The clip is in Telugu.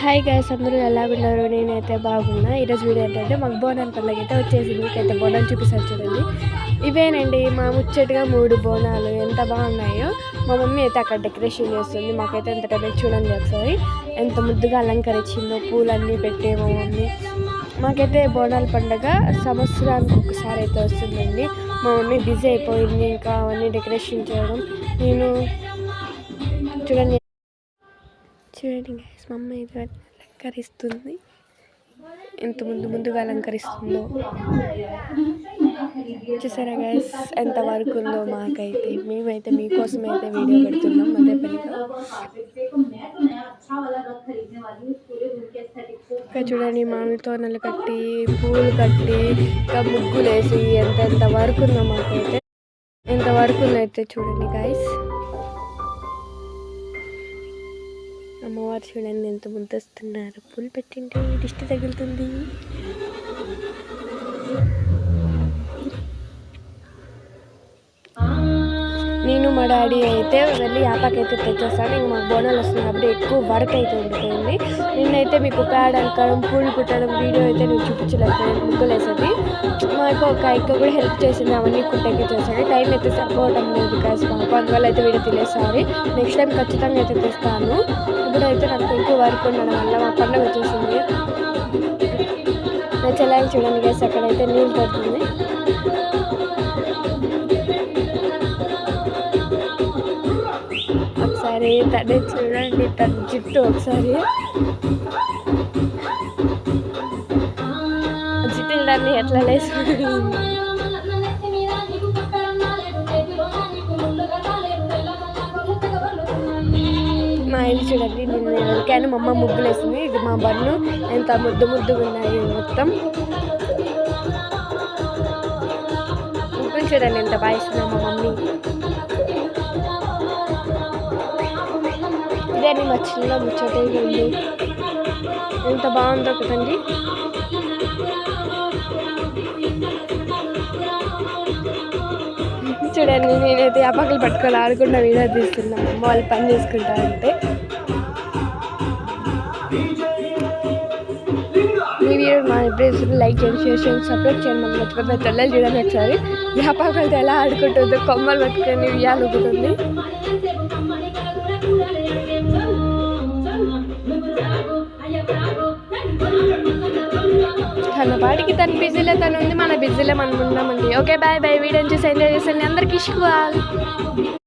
హాయ్ గైస్, అందరూ ఎలా ఉన్నారు? నేనైతే బాగున్నా. ఈరోజు వీడియో ఏంటంటే మాకు బోనాల పండుగ అయితే వచ్చేసి మీకైతే బోనాలు చూపిస్తాను చూడండి. ఇవేనండి మా ముచ్చటగా 3 బోనాలు ఎంత బాగున్నాయో. మా మమ్మీ అయితే అక్కడ డెకరేషన్ చేస్తుంది. మాకైతే ఎంత టైం చూడండి ఒకసారి ఎంత ముద్దుగా అలంకరించిందో, పూలన్నీ పెట్టే మా మమ్మీ. మాకైతే బోనాల పండుగ సంవత్సరానికి ఒకసారి అయితే వస్తుందండి. మా మమ్మీ బిజీ అయిపోయింది ఇంకా అవన్నీ డెకరేషన్ చేయడం. నేను చూడండి గైస్, మా అమ్మ ఇది అలంకరిస్తుంది. ఎంత ముందుగా అలంకరిస్తుందో చూసారా గైస్, ఎంత వరకు ఉందో. మాకైతే మేమైతే మీకోసం అయితే వీడియో పెడుతున్నాం అదే పనిగా. ఇంకా చూడండి, మామిడి తోరణాలు కట్టి, పూలు కట్టి, ఇంకా ముగ్గులు వేసి ఎంత వరకు ఉందో. మాకైతే ఎంత వరకు ఉందైతే చూడండి గైస్. అమ్మవారు చూడండి ఎంత ముద్దస్తున్నారు. పూలు పెట్టింటే దిష్టి తగులుతుంది. నేను మా డాడీ అయితే వెళ్ళి యాపాకైతే తెచ్చేస్తాను. ఇంక మాకు బోనాలు వస్తుంది కాబట్టి ఎక్కువ వర్క్ అయితే ఉండిపోయింది. నిన్నైతే మీకు ప్యాడ్ అలకడం, పూలు కుట్టడం వీడియో అయితే నేను చూపించలేకపోయాను. ముగ్గులు వేసేది మాకు ఒక అక్క కూడా హెల్ప్ చేసింది. అవన్నీ కుట్టకి చేశాను. టైం అయితే సరిపోవడం లేదు కాదు మాకు, అందువల్ల అయితే వీడియో తెలియసారి నెక్స్ట్ టైం ఖచ్చితంగా అయితే తెస్తాను. ఇప్పుడైతే నాకు ఎక్కువ వర్క్ ఉండడం వల్ల మా పండుగ వచ్చేసింది. నా చెల్లాయి చూడండి గైస్, అక్కడైతే నీళ్ళు పడుతుంది. ఒకసారి తనే చూడండి, తన జుట్టు ఒకసారి జుట్టు దాన్ని ఎట్లా లేస్తుంది. మా ఇల్లు చూడండి, నేను ఎవరికైనా మా అమ్మ ముగ్గులు వేసింది. ఇది మా బన్ను ఎంత ముద్దుగా ఉన్నాయి మొత్తం. ముగ్గులు చూడండి ఎంత బాగా ఇస్తున్నా మా మమ్మీ. ఇదే మా చిన్న ముచ్చటే ఉంది, ఎంత బాగుందో కదండి. చూడండి, నేనైతే యాపకలు పట్టుకొని ఆడుకుంటా వీడియో తీస్తున్నాను. అమ్మ వాళ్ళు పని చేసుకుంటా అంటే. మీ వీడియో మా ఎప్పుడు లైక్ చేయండి, షేర్ చేయండి, సబ్స్క్రైబ్ చేయండి. మనం మర్చిపోతే తెల్లలు చూడండి ఒకసారి. యాపకలతో ఎలా ఆడుకుంటుందో, కొమ్మలు పట్టుకొని ఉయ్యాలుగుతుంది. తన పాటికి తన బిజీలో తను ఉంది, మన బిజీలో మనం ఉన్నామండి. Okay bye. వీడియోని చూసి ఎంజాయ్ చేసండి. అందరికీ ఇష్టం.